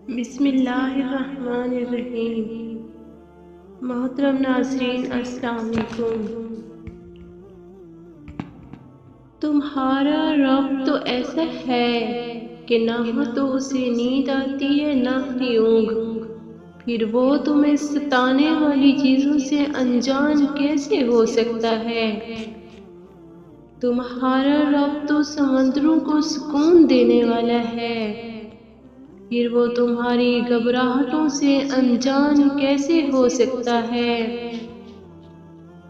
بسم اللہ الرحمن الرحیم۔ محترم ناظرین السلام علیکم۔ تمہارا رب تو ایسا ہے کہ نہ تو اسے نیند آتی ہے نہ ہی اونگ، پھر وہ تمہیں ستانے والی چیزوں سے انجان کیسے ہو سکتا ہے؟ تمہارا رب تو سمندروں کو سکون دینے والا ہے، پھر وہ تمہاری گھبراہٹوں سے انجان کیسے ہو سکتا ہے؟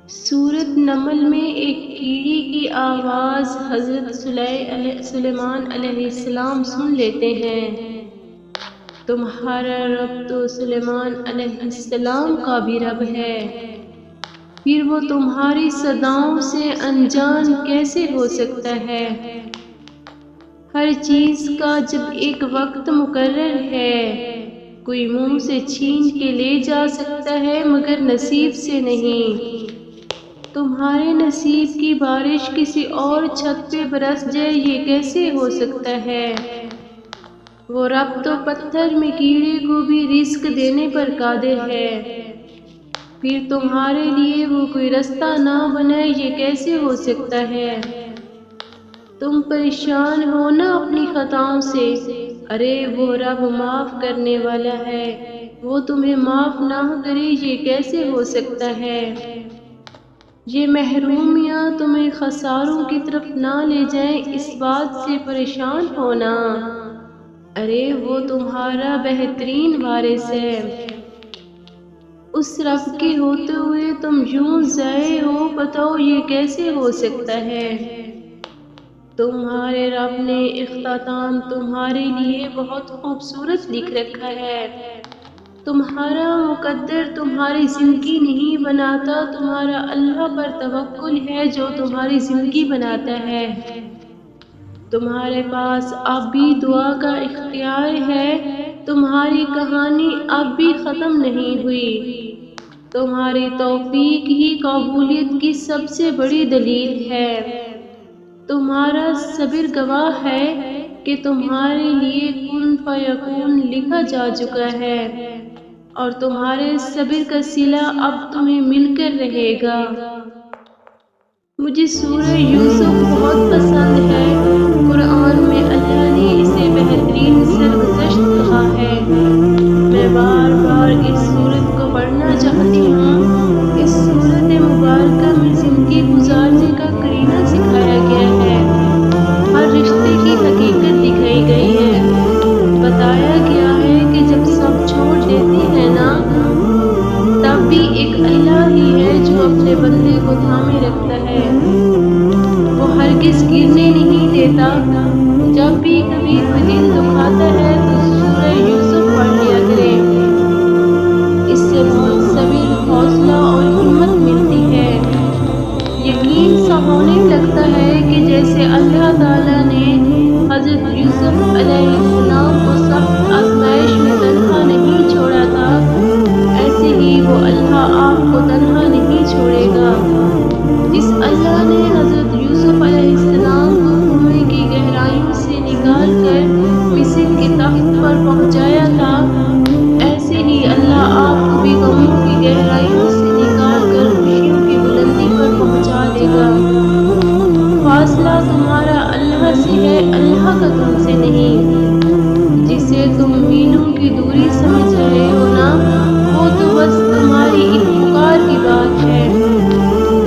سورۃ نمل میں ایک کیڑی کی آواز حضرت سلیمان علیہ السلام سن لیتے ہیں۔ تمہارا رب تو سلیمان علیہ السلام کا بھی رب ہے، پھر وہ تمہاری صداؤں سے انجان کیسے ہو سکتا ہے؟ ہر چیز کا جب ایک وقت مقرر ہے، کوئی منہ سے چھین کے لے جا سکتا ہے مگر نصیب سے نہیں۔ تمہارے نصیب کی بارش کسی اور چھت پہ برس جائے یہ کیسے ہو سکتا ہے؟ وہ رب تو پتھر میں کیڑے کو بھی رزق دینے پر قادر ہے، پھر تمہارے لیے وہ کوئی رستہ نہ بنائے یہ کیسے ہو سکتا ہے؟ تم پریشان ہو نا اپنی خطاؤں سے، ارے وہ رب معاف کرنے والا ہے، وہ تمہیں معاف نہ کرے یہ کیسے ہو سکتا ہے؟ یہ محرومیاں تمہیں خساروں کی طرف نہ لے جائیں اس بات سے پریشان ہونا، ارے وہ تمہارا بہترین وارث ہے۔ اس رب کے ہوتے ہوئے تم یوں ضائع ہو، بتاؤ یہ کیسے ہو سکتا ہے؟ تمہارے رب نے اختتام تمہارے لیے بہت خوبصورت لکھ رکھا ہے۔ تمہارا مقدر تمہاری زندگی نہیں بناتا، تمہارا اللہ پر توکل ہے جو تمہاری زندگی بناتا ہے۔ تمہارے پاس اب بھی دعا کا اختیار ہے، تمہاری کہانی اب بھی ختم نہیں ہوئی۔ تمہاری توفیق ہی قبولیت کی سب سے بڑی دلیل ہے۔ تمہارا صبر گواہ ہے کہ تمہارے لیے کن فیکون لکھا جا چکا ہے، اور تمہارے صبر کا صلہ اب تمہیں مل کر رہے گا۔ مجھے سورہ یوسف بہت پسند ہے، قرآن میں اللہ نے اسے بہترین سرگزشت کہا ہے۔ میں بار بار اس سورت کو پڑھنا چاہتی ہوں۔ اس سورت مبارکہ میں زندگی گزارنے کا قرینہ سکھایا گیا ہے، ہر رشتے کی حقیقت دکھائی گئی ہے۔ بتایا گیا ہے کہ جب سب چھوڑ دیتے ہیں نا، تب بھی ایک اللہ ہی ہے جو اپنے بندے کو تھامے رکھتا ہے، وہ ہرگز گرنے نہیں دیتا۔ جب بھی کبھی کوئی دل دکھاتا ہے تو سورہ یوسف پڑھ لیا کرے، اس سے بہت صبر، حوصلہ اور ہمت ملتی ہے۔ یقین سا ہونے لگتا ہے کہ جیسے اللہ تعالیٰ نے حضرت یوسف علیہ السلام کو سخت آزمائش میں تنہا نہیں چھوڑا تھا، ایسے ہی وہ اللہ آپ کو تنہا نہیں چھوڑے گا۔ جس اللہ نے حضرت یوسف علیہ السلام کو کنویں کی گہرائیوں سے نکال کر مصر کے تخت پر پہنچایا تھا، ایسے ہی اللہ آپ کو بھی غموں کی گہرائیوں سے نکال کر خوشیوں کی بلندی پر پہنچا دے گا۔ فاصلہ تمہارا اللہ سے ہے، اللہ کا تم سے نہیں۔ جسے تم میلوں کی دوری سمجھ رہے ہو نا، وہ تو بس تمہاری ایک پکار کی بات ہے۔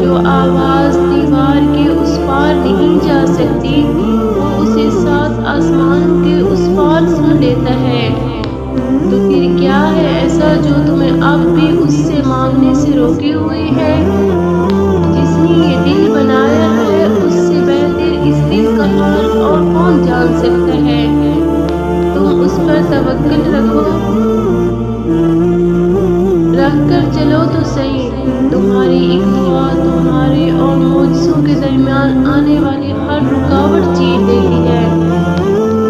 جو آواز دیوار کے اس پار نہیں جا سکتی، وہ اسے 7 آسمانوں کے اس پار سن لیتا ہے۔ تو پھر کیا ہے ایسا جو تمہیں اب بھی اس سے مانگنے سے روکے ہوئے ہے؟ جس نے یہ دل بنایا ہے اس سے بہتر اس دل کا حال اور کون جان سکتا ہے؟ تم اس پر توکل رکھ کر چلو تو صحیح۔ تمہاری ایک دعا تمہارے اور معجزوں کے درمیان آنے والی ہر رکاوٹ چیر دیتی ہے۔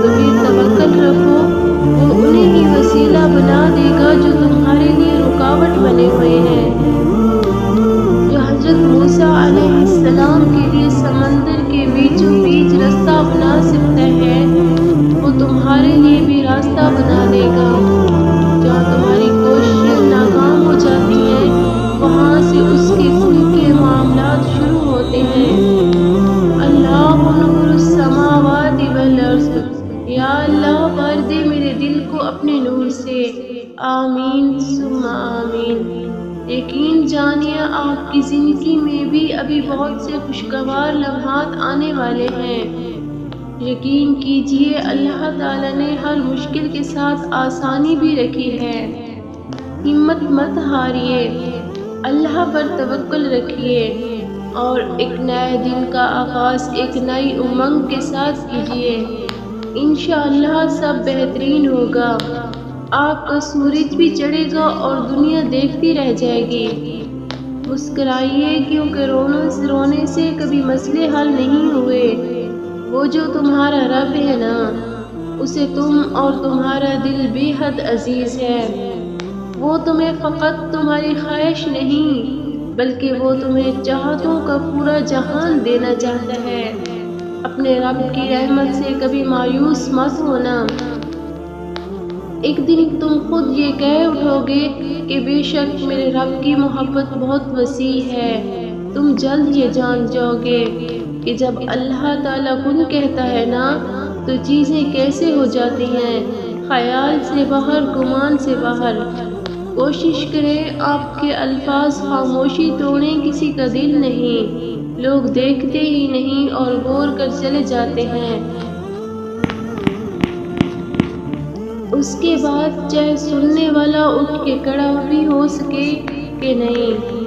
تو پھر توکل رکھو، وہ انہیں ہی وسیلہ بنا دے گا جو تمہارے لیے رکاوٹ بنے ہوئے ہیں۔ جو حضرت موسیٰ علیہ السلام کے لیے سمندر کے بیچوں بیچ راستہ بنا سکتا ہے، وہ تمہارے لیے بھی راستہ بنا دے گا۔ جہاں تمہاری کوششیں ناکام ہو جاتی ہیں وہاں سے اس کے کن کے معاملات شروع ہوتے ہیں۔ اللہ نور السماوات والارض، یا اللہ بھر دے میرے دل کو اپنے نور سے، آمین ثم آمین۔ یقین جانیے آپ کی زندگی میں بھی ابھی بہت سے خوشگوار لمحات آنے والے ہیں۔ یقین کیجیے اللہ تعالیٰ نے ہر مشکل کے ساتھ آسانی بھی رکھی ہے۔ ہمت مت ہاریے، اللہ پر توکل رکھیے اور ایک نئے دن کا آغاز ایک نئی امنگ کے ساتھ کیجیے۔ انشاءاللہ سب بہترین ہوگا۔ آپ کا سورج بھی چڑھے گا اور دنیا دیکھتی رہ جائے گی۔ مسکرائیے کیونکہ رونے سے کبھی مسئلے حل نہیں ہوئے۔ وہ جو تمہارا رب ہے نا، اسے تم اور تمہارا دل بے حد عزیز ہے۔ وہ تمہیں فقط تمہاری خواہش نہیں بلکہ وہ تمہیں چاہتوں کا پورا جہان دینا چاہتا ہے۔ اپنے رب کی رحمت سے کبھی مایوس مت ہونا۔ ایک دن تم خود یہ کہہ اٹھو گے کہ بے شک میرے رب کی محبت بہت وسیع ہے۔ تم جلد یہ جان جاؤ گے کہ جب اللہ تعالیٰ کن کہتا ہے نا تو چیزیں کیسے ہو جاتی ہیں، خیال سے باہر، گمان سے باہر۔ کوشش کریں آپ کے الفاظ خاموشی توڑیں کسی کا دل نہیں۔ لوگ دیکھتے ہی نہیں اور غور کر چلے جاتے ہیں۔ اس کے بعد چاہے سننے والا اٹھ کے کھڑا بھی ہو سکے کہ نہیں،